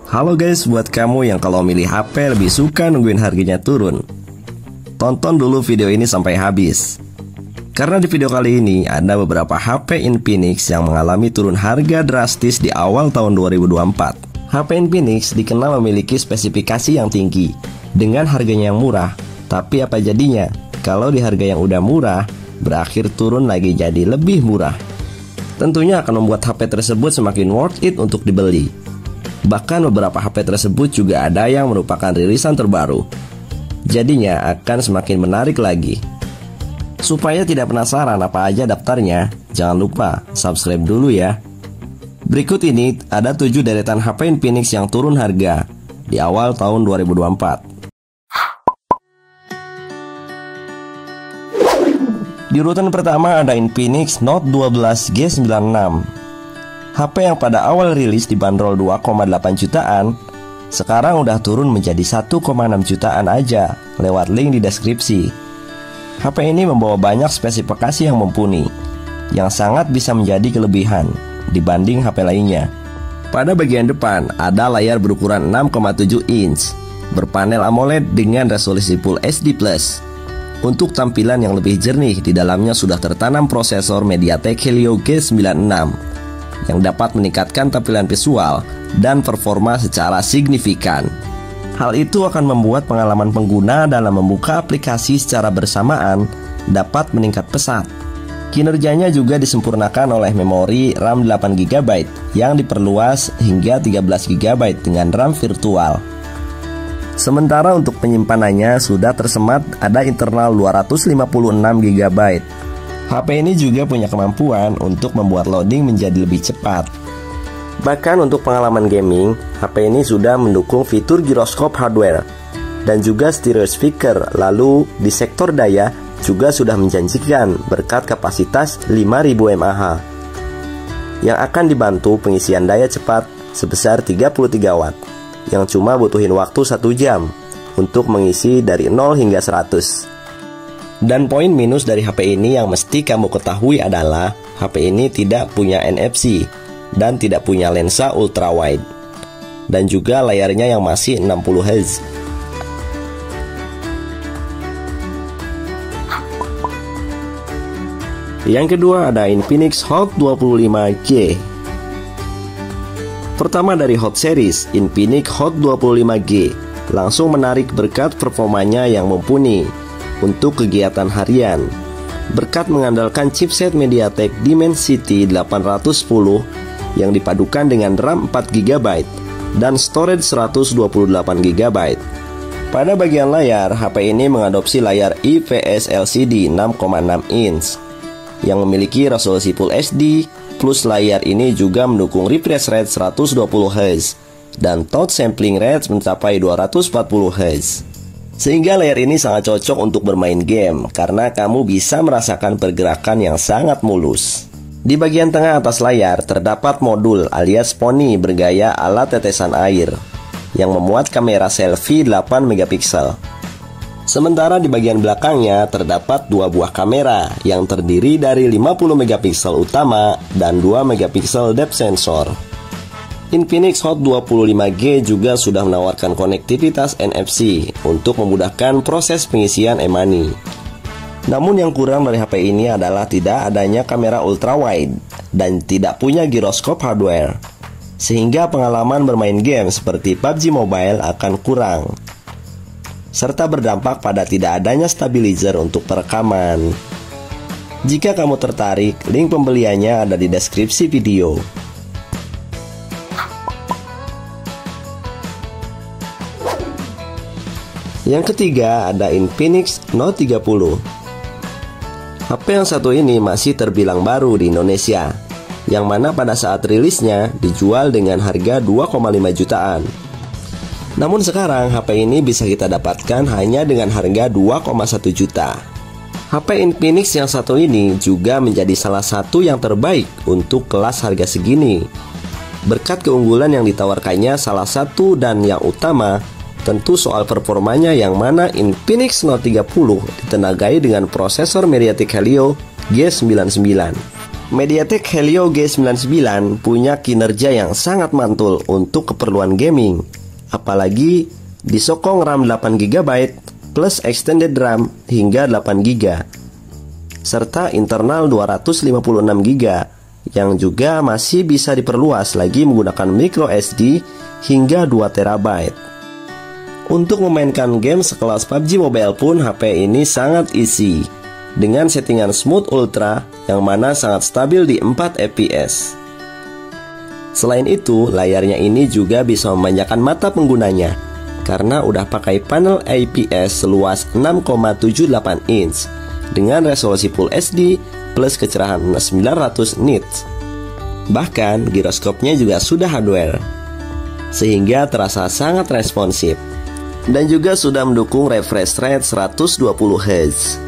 Halo guys, buat kamu yang kalau milih HP lebih suka nungguin harganya turun, tonton dulu video ini sampai habis. Karena di video kali ini ada beberapa HP Infinix yang mengalami turun harga drastis di awal tahun 2024. HP Infinix dikenal memiliki spesifikasi yang tinggi dengan harganya yang murah. Tapi apa jadinya kalau di harga yang udah murah berakhir turun lagi jadi lebih murah? Tentunya akan membuat HP tersebut semakin worth it untuk dibeli. Bahkan beberapa HP tersebut juga ada yang merupakan rilisan terbaru. Jadinya akan semakin menarik lagi. Supaya tidak penasaran apa aja daftarnya, jangan lupa subscribe dulu ya. Berikut ini ada 7 deretan HP Infinix yang turun harga di awal tahun 2024. Di urutan pertama ada Infinix Note 12 G96. HP yang pada awal rilis dibanderol 2,8 jutaan, sekarang udah turun menjadi 1,6 jutaan aja lewat link di deskripsi. HP ini membawa banyak spesifikasi yang mumpuni, yang sangat bisa menjadi kelebihan dibanding HP lainnya. Pada bagian depan ada layar berukuran 6,7 inch, berpanel AMOLED dengan resolusi Full HD+. Untuk tampilan yang lebih jernih, di dalamnya sudah tertanam prosesor MediaTek Helio G96 yang dapat meningkatkan tampilan visual dan performa secara signifikan. Hal itu akan membuat pengalaman pengguna dalam membuka aplikasi secara bersamaan dapat meningkat pesat. Kinerjanya juga disempurnakan oleh memori RAM 8GB yang diperluas hingga 13GB dengan RAM virtual. Sementara untuk penyimpanannya sudah tersemat ada internal 256GB. HP ini juga punya kemampuan untuk membuat loading menjadi lebih cepat. Bahkan untuk pengalaman gaming, HP ini sudah mendukung fitur giroskop hardware dan juga stereo speaker. Lalu di sektor daya juga sudah menjanjikan berkat kapasitas 5000 mAh yang akan dibantu pengisian daya cepat sebesar 33 watt yang cuma butuhin waktu 1 jam untuk mengisi dari 0 hingga 100. Dan poin minus dari HP ini yang mesti kamu ketahui adalah HP ini tidak punya NFC dan tidak punya lensa ultra wide, dan juga layarnya yang masih 60 Hz. Yang kedua ada Infinix Hot 25G. Pertama dari Hot Series, Infinix Hot 25G langsung menarik berkat performanya yang mumpuni untuk kegiatan harian. Berkat mengandalkan chipset MediaTek Dimensity 810 yang dipadukan dengan RAM 4GB dan storage 128GB. Pada bagian layar, HP ini mengadopsi layar IPS LCD 6,6 inch yang memiliki resolusi Full HD, plus layar ini juga mendukung refresh rate 120Hz dan touch sampling rate mencapai 240Hz. Sehingga layar ini sangat cocok untuk bermain game karena kamu bisa merasakan pergerakan yang sangat mulus. Di bagian tengah atas layar terdapat modul alias poni bergaya alat tetesan air yang memuat kamera selfie 8MP. Sementara di bagian belakangnya terdapat 2 buah kamera yang terdiri dari 50MP utama dan 2MP depth sensor. Infinix Hot 25G juga sudah menawarkan konektivitas NFC untuk memudahkan proses pengisian e-money. Namun yang kurang dari HP ini adalah tidak adanya kamera ultra wide dan tidak punya giroskop hardware, sehingga pengalaman bermain game seperti PUBG Mobile akan kurang, serta berdampak pada tidak adanya stabilizer untuk perekaman. Jika kamu tertarik, link pembeliannya ada di deskripsi video. Yang ketiga ada Infinix Note 30. HP yang satu ini masih terbilang baru di Indonesia, yang mana pada saat rilisnya dijual dengan harga 2,5 jutaan. Namun sekarang HP ini bisa kita dapatkan hanya dengan harga 2,1 juta. HP Infinix yang satu ini juga menjadi salah satu yang terbaik untuk kelas harga segini. Berkat keunggulan yang ditawarkannya, salah satu dan yang utama tentu soal performanya, yang mana Infinix Note 30 ditenagai dengan prosesor MediaTek Helio G99 MediaTek Helio G99 punya kinerja yang sangat mantul untuk keperluan gaming. Apalagi disokong RAM 8GB plus extended RAM hingga 8GB, serta internal 256GB yang juga masih bisa diperluas lagi menggunakan micro SD hingga 2TB. Untuk memainkan game sekelas PUBG Mobile pun HP ini sangat easy dengan settingan Smooth Ultra yang mana sangat stabil di 4 fps. Selain itu, layarnya ini juga bisa memanjakan mata penggunanya karena udah pakai panel IPS seluas 6,78 inch dengan resolusi Full HD plus kecerahan 900 nits. Bahkan giroskopnya juga sudah hardware, sehingga terasa sangat responsif dan juga sudah mendukung refresh rate 120Hz.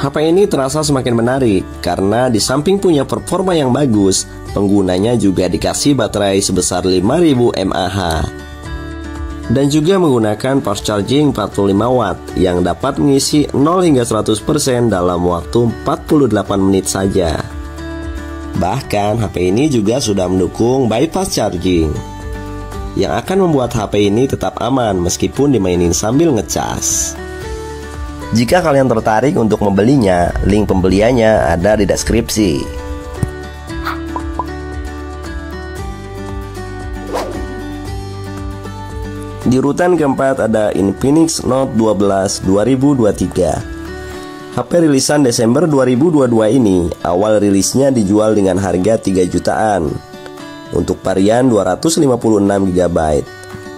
HP ini terasa semakin menarik karena di samping punya performa yang bagus, penggunanya juga dikasih baterai sebesar 5000 mAh dan juga menggunakan fast charging 45 watt yang dapat mengisi 0 hingga 100% dalam waktu 48 menit saja. Bahkan HP ini juga sudah mendukung bypass charging yang akan membuat HP ini tetap aman meskipun dimainin sambil ngecas. Jika kalian tertarik untuk membelinya, link pembeliannya ada di deskripsi. Di urutan keempat ada Infinix Note 12 2023. HP rilisan Desember 2022 ini awal rilisnya dijual dengan harga 3 jutaan untuk varian 256GB.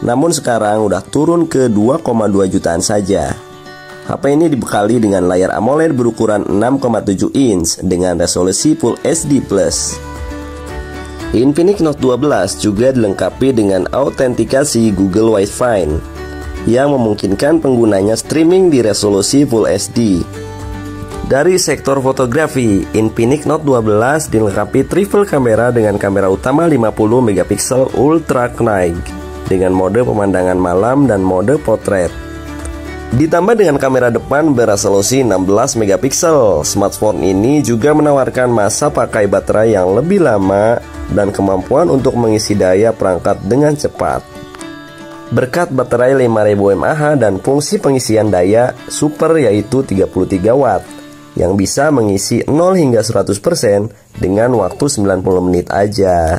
Namun sekarang udah turun ke 2,2 jutaan saja. HP ini dibekali dengan layar AMOLED berukuran 6,7 inch dengan resolusi Full HD+. Infinix Note 12 juga dilengkapi dengan autentikasi Google Wi-Fi yang memungkinkan penggunanya streaming di resolusi Full HD. Dari sektor fotografi, Infinix Note 12 dilengkapi triple kamera dengan kamera utama 50MP ultra wide dengan mode pemandangan malam dan mode potret. Ditambah dengan kamera depan beresolusi 16MP, smartphone ini juga menawarkan masa pakai baterai yang lebih lama dan kemampuan untuk mengisi daya perangkat dengan cepat. Berkat baterai 5000 mAh dan fungsi pengisian daya super yaitu 33 watt yang bisa mengisi 0 hingga 100% dengan waktu 90 menit aja.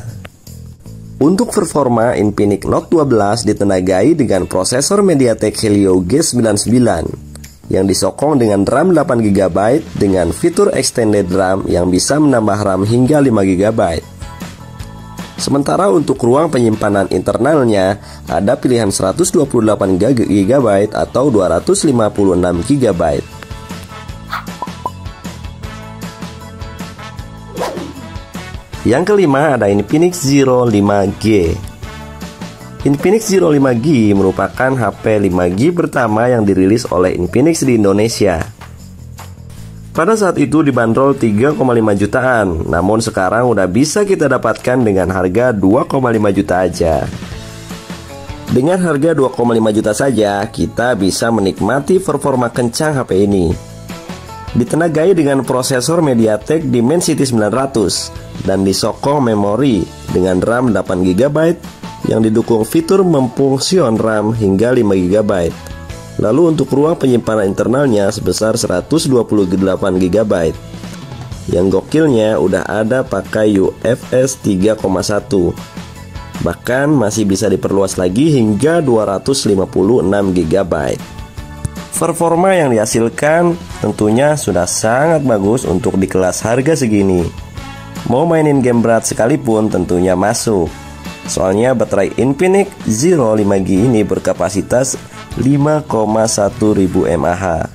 Untuk performa, Infinix Note 12 ditenagai dengan prosesor MediaTek Helio G99 yang disokong dengan RAM 8GB dengan fitur extended RAM yang bisa menambah RAM hingga 5GB. Sementara untuk ruang penyimpanan internalnya ada pilihan 128GB atau 256GB. Yang kelima ada Infinix Zero 5G. Infinix Zero 5G merupakan HP 5G pertama yang dirilis oleh Infinix di Indonesia. Pada saat itu dibanderol 3,5 jutaan, namun sekarang udah bisa kita dapatkan dengan harga 2,5 juta aja. Dengan harga 2,5 juta saja, kita bisa menikmati performa kencang HP ini. Ditenagai dengan prosesor MediaTek Dimensity 900 dan disokong memori dengan RAM 8GB yang didukung fitur memfungsion RAM hingga 5GB. Lalu untuk ruang penyimpanan internalnya sebesar 128GB. Yang gokilnya udah ada pakai UFS 3.1. Bahkan masih bisa diperluas lagi hingga 256GB. Performa yang dihasilkan tentunya sudah sangat bagus untuk di kelas harga segini. Mau mainin game berat sekalipun tentunya masuk. Soalnya baterai Infinix Zero 5G ini berkapasitas 5,1 ribu mAh,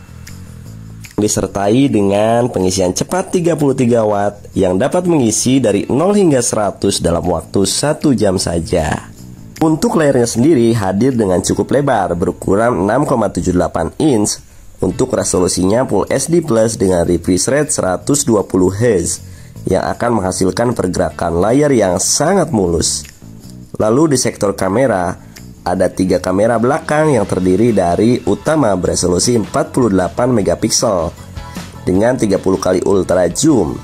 disertai dengan pengisian cepat 33 watt yang dapat mengisi dari 0 hingga 100 dalam waktu 1 jam saja. Untuk layarnya sendiri hadir dengan cukup lebar berukuran 6,78 inch untuk resolusinya Full HD Plus dengan refresh rate 120Hz yang akan menghasilkan pergerakan layar yang sangat mulus. Lalu di sektor kamera ada 3 kamera belakang yang terdiri dari utama beresolusi 48MP dengan 30 kali ultra zoom,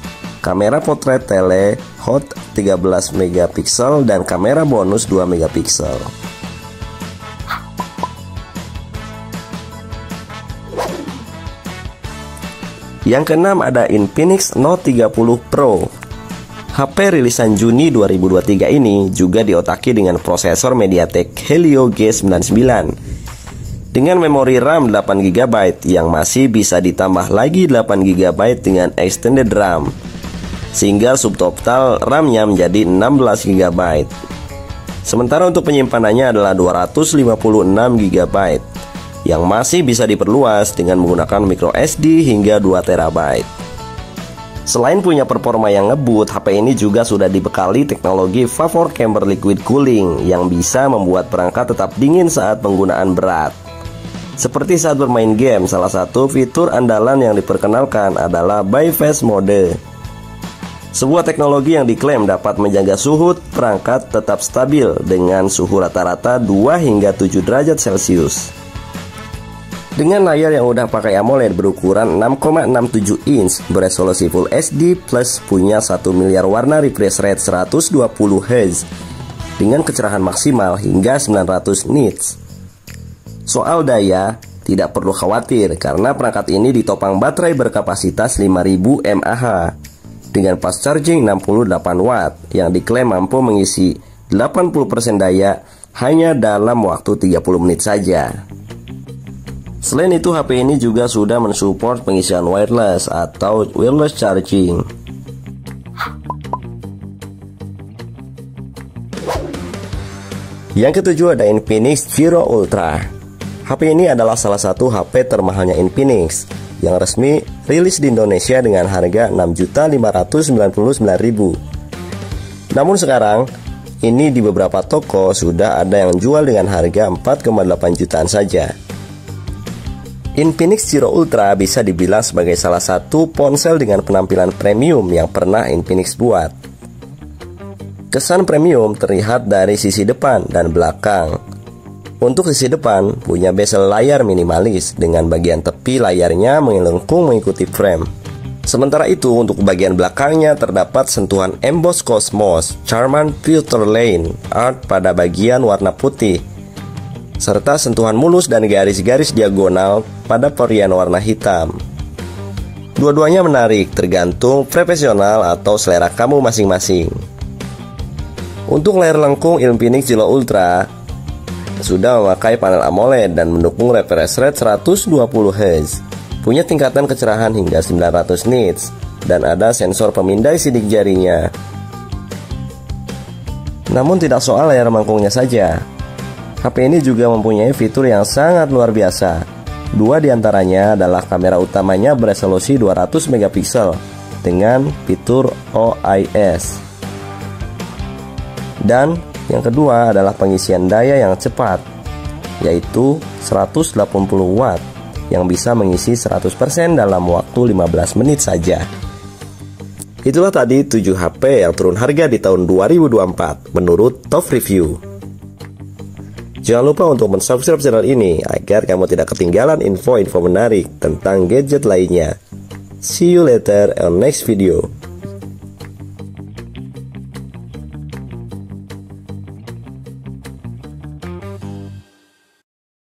kamera potret tele hot 13 megapiksel dan kamera bonus 2 megapiksel. Yang keenam ada Infinix Note 30 Pro. HP rilisan Juni 2023 ini juga diotaki dengan prosesor MediaTek Helio G99 dengan memori RAM 8GB yang masih bisa ditambah lagi 8GB dengan extended RAM, sehingga subtotal RAM-nya menjadi 16GB. Sementara untuk penyimpanannya adalah 256GB yang masih bisa diperluas dengan menggunakan micro SD hingga 2TB. Selain punya performa yang ngebut, HP ini juga sudah dibekali teknologi Vapor Chamber Liquid Cooling yang bisa membuat perangkat tetap dingin saat penggunaan berat. Seperti saat bermain game, salah satu fitur andalan yang diperkenalkan adalah bypass mode. Sebuah teknologi yang diklaim dapat menjaga suhu perangkat tetap stabil dengan suhu rata-rata 2 hingga 7 derajat Celcius. Dengan layar yang udah pakai AMOLED berukuran 6,67 inch beresolusi Full HD plus punya 1 miliar warna refresh rate 120 Hz dengan kecerahan maksimal hingga 900 nits. Soal daya, tidak perlu khawatir karena perangkat ini ditopang baterai berkapasitas 5000 mAh dengan fast charging 68 watt yang diklaim mampu mengisi 80% daya hanya dalam waktu 30 menit saja. Selain itu, HP ini juga sudah mensupport pengisian wireless atau wireless charging. Yang ketujuh ada Infinix Giro Ultra. HP ini adalah salah satu HP termahalnya Infinix yang resmi rilis di Indonesia dengan harga Rp6.599.000. Namun sekarang ini di beberapa toko sudah ada yang jual dengan harga 4,8 jutaan saja. Infinix Giro Ultra bisa dibilang sebagai salah satu ponsel dengan penampilan premium yang pernah Infinix buat. Kesan premium terlihat dari sisi depan dan belakang. Untuk sisi depan punya bezel layar minimalis dengan bagian tepi layarnya melengkung mengikuti frame. Sementara itu untuk bagian belakangnya terdapat sentuhan emboss Cosmos Charman Filter Lane Art pada bagian warna putih, serta sentuhan mulus dan garis-garis diagonal pada varian warna hitam. Dua-duanya menarik tergantung profesional atau selera kamu masing-masing. Untuk layar lengkung, Infinix Giro Ultra sudah memakai panel AMOLED dan mendukung refresh rate 120 Hz, punya tingkatan kecerahan hingga 900 nits, dan ada sensor pemindai sidik jarinya. Namun tidak soal layar lengkungnya saja, HP ini juga mempunyai fitur yang sangat luar biasa. Dua diantaranya adalah kamera utamanya beresolusi 200 megapiksel dengan fitur OIS. Dan yang kedua adalah pengisian daya yang cepat, yaitu 180 watt yang bisa mengisi 100% dalam waktu 15 menit saja. Itulah tadi 7 HP yang turun harga di tahun 2024 menurut Top Review. Jangan lupa untuk mensubscribe channel ini agar kamu tidak ketinggalan info-info menarik tentang gadget lainnya. See you later on next video.